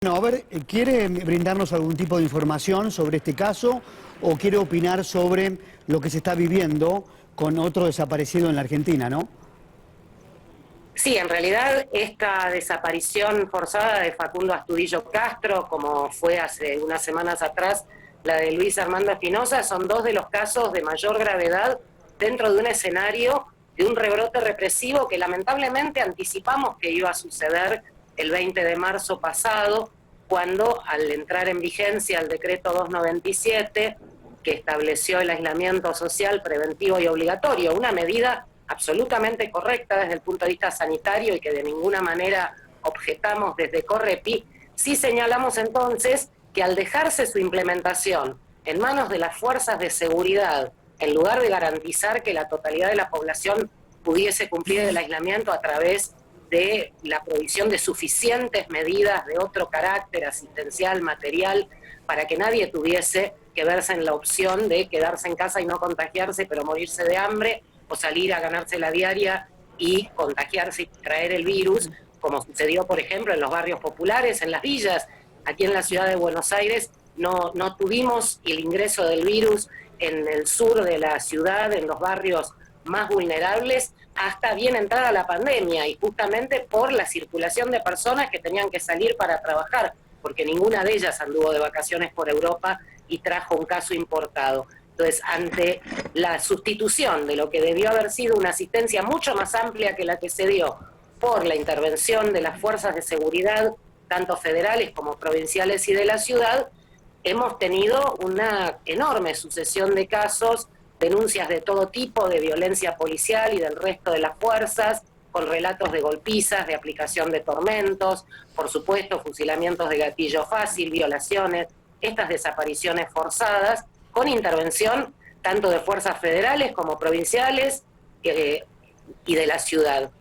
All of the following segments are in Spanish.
No, a ver, ¿quiere brindarnos algún tipo de información sobre este caso o quiere opinar sobre lo que se está viviendo con otro desaparecido en la Argentina, no? Sí, en realidad esta desaparición forzada de Facundo Astudillo Castro, como fue hace unas semanas atrás la de Luis Armando Espinosa, son dos de los casos de mayor gravedad dentro de un escenario de un rebrote represivo que lamentablemente anticipamos que iba a suceder el 20 de marzo pasado, cuando al entrar en vigencia el decreto 297, que estableció el aislamiento social preventivo y obligatorio, una medida absolutamente correcta desde el punto de vista sanitario y que de ninguna manera objetamos desde Correpi, sí señalamos entonces que al dejarse su implementación en manos de las fuerzas de seguridad, en lugar de garantizar que la totalidad de la población pudiese cumplir el aislamiento a través de la provisión de suficientes medidas de otro carácter asistencial, material, para que nadie tuviese que verse en la opción de quedarse en casa y no contagiarse, pero morirse de hambre, o salir a ganarse la diaria y contagiarse y traer el virus, como sucedió, por ejemplo, en los barrios populares, en las villas. Aquí en la ciudad de Buenos Aires no tuvimos el ingreso del virus en el sur de la ciudad, en los barrios más vulnerables, hasta bien entrada la pandemia, y justamente por la circulación de personas que tenían que salir para trabajar, porque ninguna de ellas anduvo de vacaciones por Europa y trajo un caso importado. Entonces, ante la sustitución de lo que debió haber sido una asistencia mucho más amplia que la que se dio por la intervención de las fuerzas de seguridad, tanto federales como provinciales y de la ciudad, hemos tenido una enorme sucesión de casos, denuncias de todo tipo de violencia policial y del resto de las fuerzas, con relatos de golpizas, de aplicación de tormentos, por supuesto, fusilamientos de gatillo fácil, violaciones, estas desapariciones forzadas, con intervención tanto de fuerzas federales como provinciales y de la ciudad.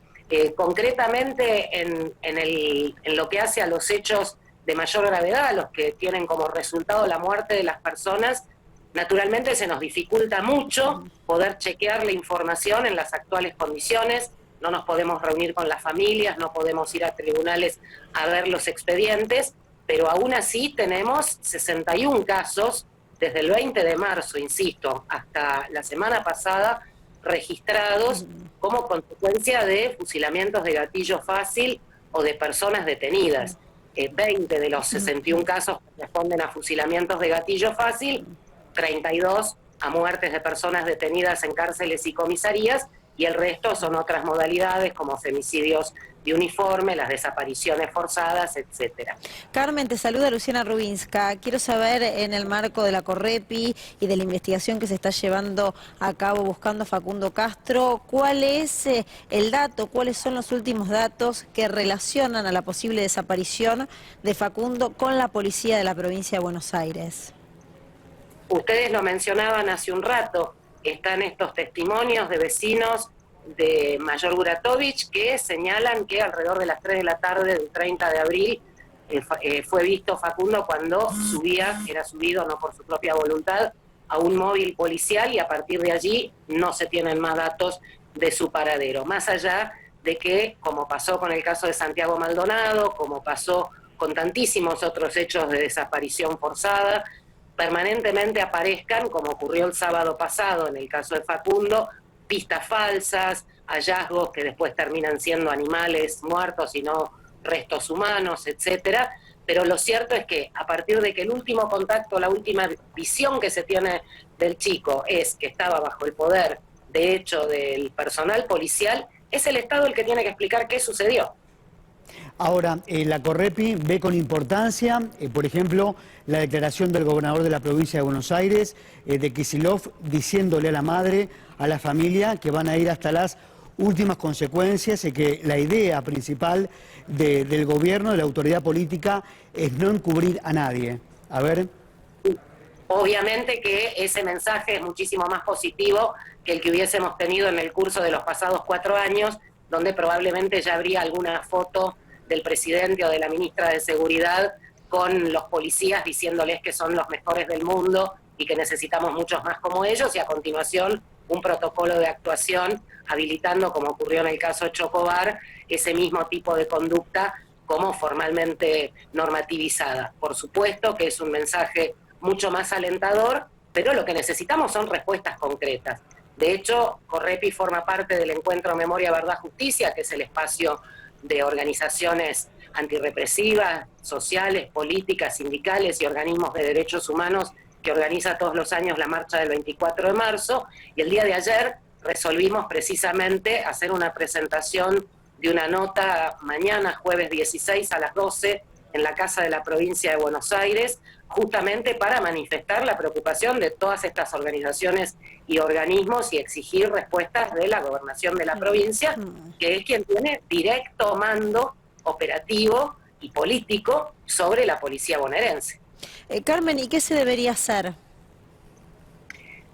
Concretamente en lo que hace a los hechos de mayor gravedad, los que tienen como resultado la muerte de las personas, naturalmente se nos dificulta mucho poder chequear la información en las actuales condiciones. No nos podemos reunir con las familias, no podemos ir a tribunales a ver los expedientes, pero aún así tenemos 61 casos desde el 20 de marzo, insisto, hasta la semana pasada, registrados como consecuencia de fusilamientos de gatillo fácil o de personas detenidas. 20 de los 61 casos corresponden a fusilamientos de gatillo fácil, 32 a muertes de personas detenidas en cárceles y comisarías, y el resto son otras modalidades como femicidios de uniforme, las desapariciones forzadas, etcétera. Carmen, te saluda Luciana Rubinska. Quiero saber, en el marco de la Correpi y de la investigación que se está llevando a cabo buscando a Facundo Castro, ¿cuál es el dato, cuáles son los últimos datos que relacionan a la posible desaparición de Facundo con la policía de la provincia de Buenos Aires? Ustedes lo mencionaban hace un rato, están estos testimonios de vecinos de Mayor Guratovich que señalan que alrededor de las 3 de la tarde del 30 de abril fue visto Facundo cuando era subido no por su propia voluntad, a un móvil policial, y a partir de allí no se tienen más datos de su paradero. Más allá de que, como pasó con el caso de Santiago Maldonado, como pasó con tantísimos otros hechos de desaparición forzada, permanentemente aparezcan, como ocurrió el sábado pasado en el caso de Facundo, pistas falsas, hallazgos que después terminan siendo animales muertos y no restos humanos, etcétera. Pero lo cierto es que a partir de que el último contacto, la última visión que se tiene del chico es que estaba bajo el poder, de hecho, del personal policial, es el Estado el que tiene que explicar qué sucedió. Ahora, la Correpi ve con importancia, por ejemplo, la declaración del gobernador de la provincia de Buenos Aires, de Kicillof, diciéndole a la madre, a la familia, que van a ir hasta las últimas consecuencias y que la idea principal del gobierno, de la autoridad política, es no encubrir a nadie. A ver. Obviamente que ese mensaje es muchísimo más positivo que el que hubiésemos tenido en el curso de los pasados 4 años, donde probablemente ya habría alguna foto del presidente o de la ministra de Seguridad con los policías diciéndoles que son los mejores del mundo y que necesitamos muchos más como ellos, y a continuación un protocolo de actuación habilitando, como ocurrió en el caso Chocobar, ese mismo tipo de conducta como formalmente normativizada. Por supuesto que es un mensaje mucho más alentador, pero lo que necesitamos son respuestas concretas. De hecho, Correpi forma parte del encuentro Memoria, Verdad, Justicia, que es el espacio de organizaciones antirrepresivas, sociales, políticas, sindicales y organismos de derechos humanos que organiza todos los años la marcha del 24 de marzo, y el día de ayer resolvimos precisamente hacer una presentación de una nota mañana, jueves 16 a las 12, en la Casa de la Provincia de Buenos Aires, justamente para manifestar la preocupación de todas estas organizaciones y organismos y exigir respuestas de la gobernación de la provincia, que es quien tiene directo mando operativo y político sobre la policía bonaerense. Carmen, ¿y qué se debería hacer?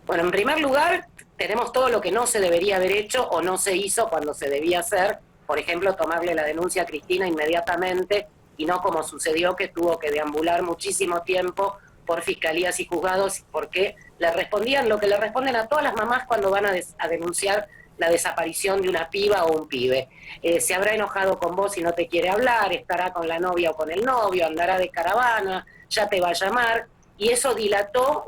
Bueno, en primer lugar, tenemos todo lo que no se debería haber hecho o no se hizo cuando se debía hacer. Por ejemplo, tomarle la denuncia a Cristina inmediatamente y no como sucedió, que tuvo que deambular muchísimo tiempo por fiscalías y juzgados porque le respondían lo que le responden a todas las mamás cuando van a denunciar la desaparición de una piba o un pibe. Se habrá enojado con vos y no te quiere hablar, estará con la novia o con el novio, andará de caravana, ya te va a llamar, y eso dilató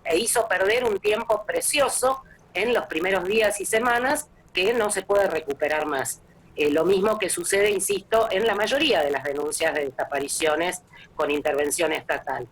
e hizo perder un tiempo precioso en los primeros días y semanas que no se puede recuperar más. Lo mismo que sucede, insisto, en la mayoría de las denuncias de desapariciones con intervención estatal.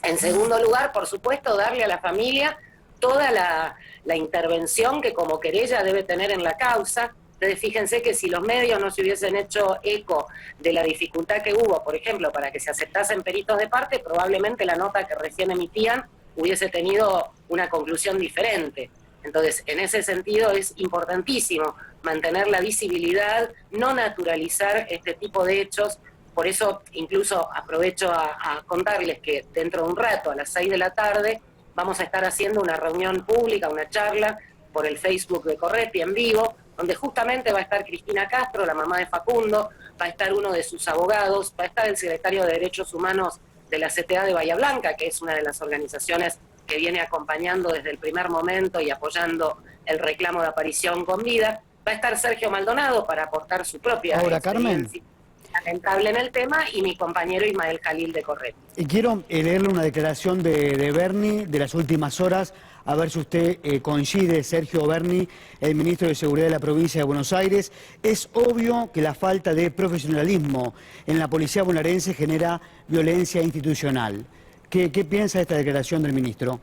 En segundo lugar, por supuesto, darle a la familia toda la intervención que como querella debe tener en la causa. Ustedes fíjense que si los medios no se hubiesen hecho eco de la dificultad que hubo, por ejemplo, para que se aceptasen peritos de parte, probablemente la nota que recién emitían hubiese tenido una conclusión diferente. Entonces, en ese sentido es importantísimo mantener la visibilidad, no naturalizar este tipo de hechos. Por eso incluso aprovecho a contarles que dentro de un rato, a las 6 de la tarde, vamos a estar haciendo una reunión pública, una charla por el Facebook de Correpi en vivo, donde justamente va a estar Cristina Castro, la mamá de Facundo, va a estar uno de sus abogados, va a estar el secretario de Derechos Humanos de la CTA de Bahía Blanca, que es una de las organizaciones que viene acompañando desde el primer momento y apoyando el reclamo de aparición con vida. Va a estar Sergio Maldonado para aportar su propia experiencia lamentable en el tema, y mi compañero Ismael Jalil de Correpi. Y quiero leerle una declaración de Berni de las últimas horas, a ver si usted coincide. Sergio Berni, el ministro de Seguridad de la provincia de Buenos Aires: es obvio que la falta de profesionalismo en la policía bonaerense genera violencia institucional. ¿Qué piensa de esta declaración del ministro?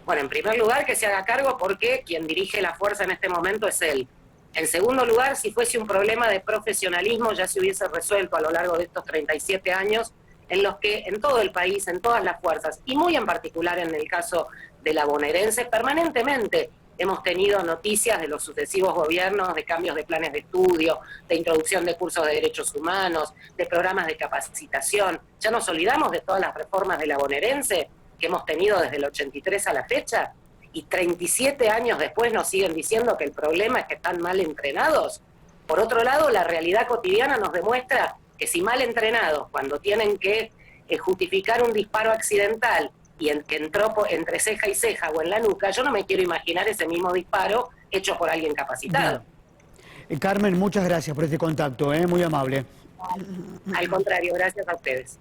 Bueno, en primer lugar, que se haga cargo porque quien dirige la fuerza en este momento es él. En segundo lugar, si fuese un problema de profesionalismo, ya se hubiese resuelto a lo largo de estos 37 años, en los que en todo el país, en todas las fuerzas, y muy en particular en el caso de la bonaerense, permanentemente hemos tenido noticias de los sucesivos gobiernos, de cambios de planes de estudio, de introducción de cursos de derechos humanos, de programas de capacitación. Ya nos olvidamos de todas las reformas de la bonaerense que hemos tenido desde el 83 a la fecha, y 37 años después nos siguen diciendo que el problema es que están mal entrenados. Por otro lado, la realidad cotidiana nos demuestra que si mal entrenados, cuando tienen que justificar un disparo accidental y que entró entre ceja y ceja o en la nuca, yo no me quiero imaginar ese mismo disparo hecho por alguien capacitado. Carmen, muchas gracias por este contacto, muy amable. Al contrario, gracias a ustedes.